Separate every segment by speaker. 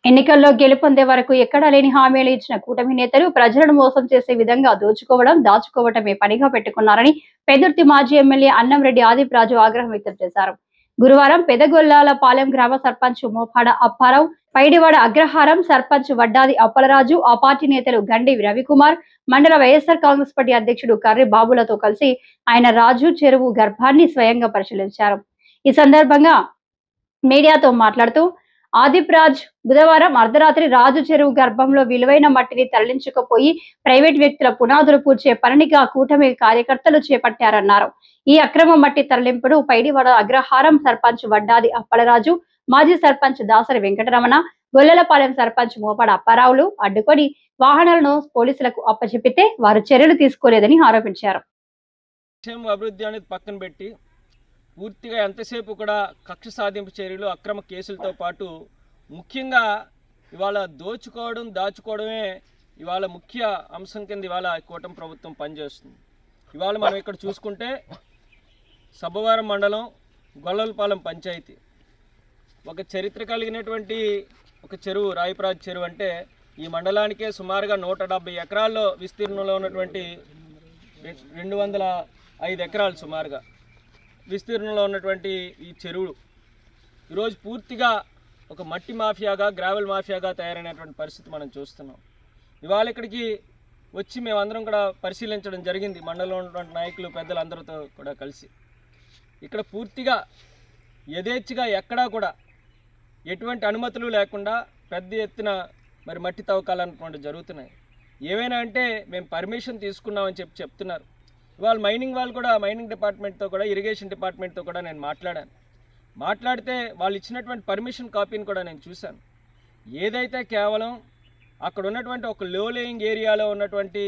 Speaker 1: ఎన్నికల్లో గెలుపొందే వరకు ఎక్కడా లేని హామీలు ఇచ్చిన కూటమి నేతలు ప్రజలను మోసం చేసే విధంగా దోచుకోవడం, దాచుకోవటమే పనిగా పెట్టుకున్నారని పెదుర్తి మాజీ ఎమ్మెల్యే అన్నంరెడ్డి ఆదిప్రాజు ఆగ్రహం వ్యక్తం చేశారు. గురువారం పెదగొల్లాలపాలెం గ్రామ సర్పంచ్ మోపాడ అప్పారావు, పైడివాడ అగ్రహారం సర్పంచ్ వడ్డాది అప్పలరాజు, ఆ పార్టీ నేతలు గండి రవికుమార్, మండల వైఎస్ఆర్ కాంగ్రెస్ పార్టీ అధ్యక్షుడు కర్రి బాబులతో కలిసి ఆయన రాజు చెరువు గర్భాన్ని స్వయంగా పరిశీలించారు. ఈ సందర్భంగా మీడియాతో మాట్లాడుతూ ఆదిప్రాజ్ బుధవారం అర్ధరాత్రి రాజు చెరువు గర్భంలో విలువైన మట్టిని తరలించుకుపోయి ప్రైవేట్ వ్యక్తుల పునాదులు పూడ్చే పనిగా కూటమి కార్యకర్తలు చేపట్టారన్నారు. ఈ అక్రమ మట్టి తరలింపును పైడివాడ అగ్రహారం సర్పంచ్ వడ్డాది అప్పలరాజు, మాజీ సర్పంచ్ దాసరి వెంకటరమణ, గొల్లలపాలెం సర్పంచ్ మోపాడ అప్పారావులు అడ్డుకొని వాహనాలను పోలీసులకు అప్పచెపితే వారు చర్యలు తీసుకోలేదని ఆరోపించారు.
Speaker 2: అభివృద్ధి అనేది పక్కన పెట్టి పూర్తిగా ఎంతసేపు కూడా కక్ష సాధింపు చర్యలు, అక్రమ కేసులతో పాటు ముఖ్యంగా ఇవాళ దోచుకోవడం, దాచుకోవడమే ఇవాళ ముఖ్య అంశం కింద ఇవాళ కూటమి ప్రభుత్వం పనిచేస్తుంది. ఇవాళ మనం ఇక్కడ చూసుకుంటే సబ్బవరం మండలం గొల్లలపాలెం పంచాయతీ ఒక చరిత్ర కలిగినటువంటి ఒక చెరువు, రాయప్రాజ్ చెరువు. అంటే ఈ మండలానికే సుమారుగా 170 ఎకరాల్లో విస్తీర్ణంలో ఉన్నటువంటి 205 ఎకరాలు సుమారుగా విస్తీర్ణంలో ఉన్నటువంటి ఈ చెరువులు ఈరోజు పూర్తిగా ఒక మట్టి మాఫియాగా, గ్రావెల్ మాఫియాగా తయారైనటువంటి పరిస్థితి మనం చూస్తున్నాం. ఇవాళ ఇక్కడికి వచ్చి మేమందరం కూడా పరిశీలించడం జరిగింది, మండలంలో ఉన్నటువంటి నాయకులు, పెద్దలు అందరితో కూడా కలిసి. ఇక్కడ పూర్తిగా యథేచ్ఛగా ఎక్కడా కూడా ఎటువంటి అనుమతులు లేకుండా పెద్ద ఎత్తున మరి మట్టి తవ్వకాలన్నటువంటి జరుగుతున్నాయి. ఏవైనా అంటే మేము పర్మిషన్ తీసుకున్నామని చెప్తున్నారు. ఇవాళ మైనింగ్ వాళ్ళు కూడా, మైనింగ్ డిపార్ట్మెంట్తో కూడా, ఇరిగేషన్ డిపార్ట్మెంట్తో కూడా నేను మాట్లాడితే వాళ్ళు ఇచ్చినటువంటి పర్మిషన్ కాపీని కూడా నేను చూశాను. ఏదైతే కేవలం అక్కడ ఉన్నటువంటి ఒక లో లేయింగ్ ఏరియాలో ఉన్నటువంటి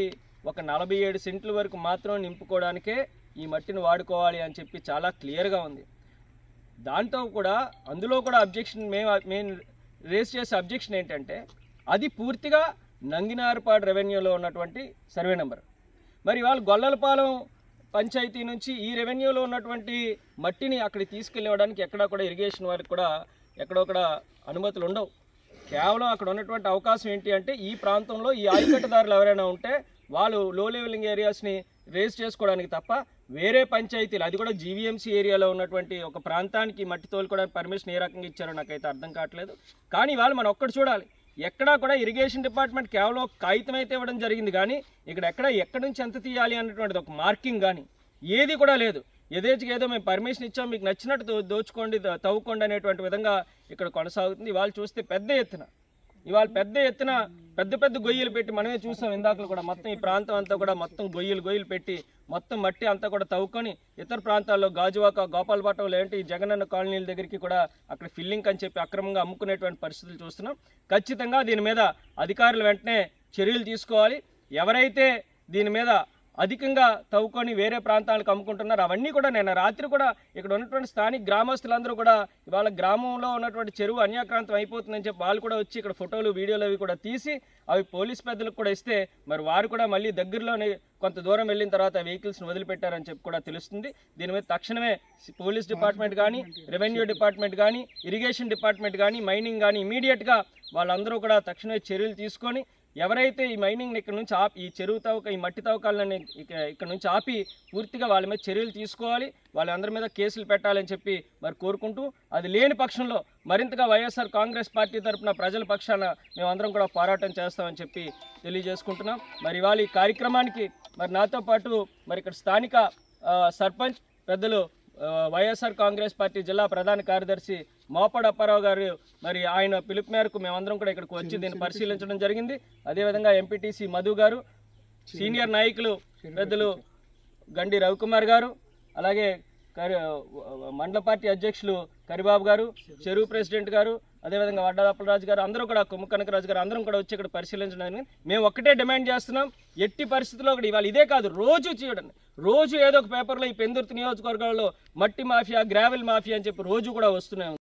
Speaker 2: ఒక 47 సెంట్ల వరకు మాత్రం నింపుకోవడానికే ఈ మట్టిని వాడుకోవాలి అని చెప్పి చాలా క్లియర్గా ఉంది. దాంతో కూడా అందులో కూడా అబ్జెక్షన్ మేము రేస్ చేసే అబ్జెక్షన్ ఏంటంటే అది పూర్తిగా నంగినారపాడు రెవెన్యూలో ఉన్నటువంటి సర్వే నెంబర్. మరి వాళ్ళు గొల్లలపాలెం పంచాయతీ నుంచి ఈ రెవెన్యూలో ఉన్నటువంటి మట్టిని అక్కడికి తీసుకెళ్ళడానికి ఎక్కడా కూడా ఇరిగేషన్ వారికి కూడా ఎక్కడొక్కడ అనుమతులు ఉండవు. కేవలం అక్కడ ఉన్నటువంటి అవకాశం ఏంటి అంటే ఈ ప్రాంతంలో ఈ ఆయకట్టుదారులు ఎవరైనా ఉంటే వాళ్ళు లో లెవెలింగ్ ఏరియాస్ని రేస్ చేసుకోవడానికి తప్ప వేరే పంచాయతీలు, అది కూడా జీవీఎంసీ ఏరియాలో ఉన్నటువంటి ఒక ప్రాంతానికి మట్టి తోలుకోవడానికి పర్మిషన్ ఏ రకంగా ఇచ్చారో నాకైతే అర్థం కావట్లేదు. కానీ వాళ్ళు మనం ఒక్కటి చూడాలి, ఎక్కడా కూడా ఇరిగేషన్ డిపార్ట్మెంట్ కేవలం కాగితం అయితే ఇవ్వడం జరిగింది, కానీ ఇక్కడ ఎక్కడి నుంచి ఎంత తీయాలి అన్నటువంటిది ఒక మార్కింగ్ కానీ ఏది కూడా లేదు. యథేచ్ఛగా ఏదో మేము పర్మిషన్ ఇచ్చాం, మీకు నచ్చినట్టు దోచుకోండి, తవ్వుకోండి అనేటువంటి విధంగా ఇక్కడ కొనసాగుతుంది. ఇవాళ చూస్తే పెద్ద ఎత్తున పెద్ద గొయ్యలు పెట్టి మనమే చూసాం ఇందాకలు కూడా. మొత్తం ఈ ప్రాంతం అంతా కూడా మొత్తం గొయ్యలు పెట్టి మొత్తం మట్టి అంతా కూడా తవ్వుకొని ఇతర ప్రాంతాల్లో గాజువాక, గోపాలపట్నం లాంటి జగనన్న కాలనీల దగ్గరికి కూడా అక్కడ ఫిల్లింగ్ అని చెప్పి అక్రమంగా అమ్ముకునేటువంటి పరిస్థితులు చూస్తున్నాం. ఖచ్చితంగా దీని మీద అధికారులు వెంటనే చర్యలు తీసుకోవాలి. ఎవరైతే దీని మీద అధికంగా తవ్వుకొని వేరే ప్రాంతాలకు అమ్ముకుంటున్నారు అవన్నీ కూడా నేను రాత్రి కూడా ఇక్కడ ఉన్నటువంటి స్థానిక గ్రామస్తులందరూ కూడా ఇవాళ గ్రామంలో ఉన్నటువంటి చెరువు అన్యాక్రాంతం అయిపోతుందని చెప్పి వాళ్ళు కూడా వచ్చి ఇక్కడ ఫోటోలు, వీడియోలు అవి కూడా తీసి అవి పోలీస్ పెద్దలకు కూడా ఇస్తే మరి వారు కూడా మళ్ళీ దగ్గరలోనే కొంత దూరం వెళ్ళిన తర్వాత వెహికల్స్ని వదిలిపెట్టారని చెప్పి కూడా తెలుస్తుంది. దీని మీద తక్షణమే పోలీస్ డిపార్ట్మెంట్ కానీ, రెవెన్యూ డిపార్ట్మెంట్ కానీ, ఇరిగేషన్ డిపార్ట్మెంట్ కానీ, మైనింగ్ కానీ ఇమీడియట్గా వాళ్ళందరూ కూడా తక్షణమే చర్యలు తీసుకొని ఎవరైతే ఈ మైనింగ్ ఇక్కడ నుంచి ఆపి, ఈ చెరువు తవ్వక, ఈ మట్టి తవ్వకాలని ఇక్కడ నుంచి ఆపి పూర్తిగా వాళ్ళ మీద చర్యలు తీసుకోవాలి, వాళ్ళందరి మీద కేసులు పెట్టాలని చెప్పి మరి కోరుకుంటూ, అది లేని పక్షంలో మరింతగా వైఎస్ఆర్ కాంగ్రెస్ పార్టీ తరఫున ప్రజల పక్షాన మేమందరం కూడా పోరాటం చేస్తామని చెప్పి తెలియజేసుకుంటున్నాం. మరి ఇవాళ ఈ కార్యక్రమానికి మరి నాతో పాటు మరి ఇక్కడ స్థానిక సర్పంచ్ పెద్దలు, వైఎస్ఆర్ కాంగ్రెస్ పార్టీ జిల్లా ప్రధాన కార్యదర్శి మోపాడ అప్పారావు గారు మరి ఆయన పిలుపు మేరకు మేమందరం కూడా ఇక్కడికి వచ్చి దీన్ని పరిశీలించడం జరిగింది. అదేవిధంగా ఎంపీటీసీ మధు గారు, సీనియర్ నాయకులు పెద్దలు గండి రవికుమార్ గారు, అలాగే మండల పార్టీ అధ్యక్షులు కరిబాబు గారు, చెరువు ప్రెసిడెంట్ గారు, అదేవిధంగా వడ్డాది అప్పలరాజు గారు, అందరూ కూడా కొమ్ము కనకరాజు గారు అందరం కూడా వచ్చి ఇక్కడ పరిశీలించడం. మేము ఒక్కటే డిమాండ్ చేస్తున్నాం, ఎట్టి పరిస్థితుల్లో కూడా ఇవాళ ఇదే కాదు, రోజు చూడండి, రోజు ఏదో ఒక పేపర్లో ఈ పెందుర్తి నియోజకవర్గాల్లో మట్టి మాఫియా, గ్రావెల్ మాఫియా అని చెప్పి రోజు కూడా వస్తున్నాయి.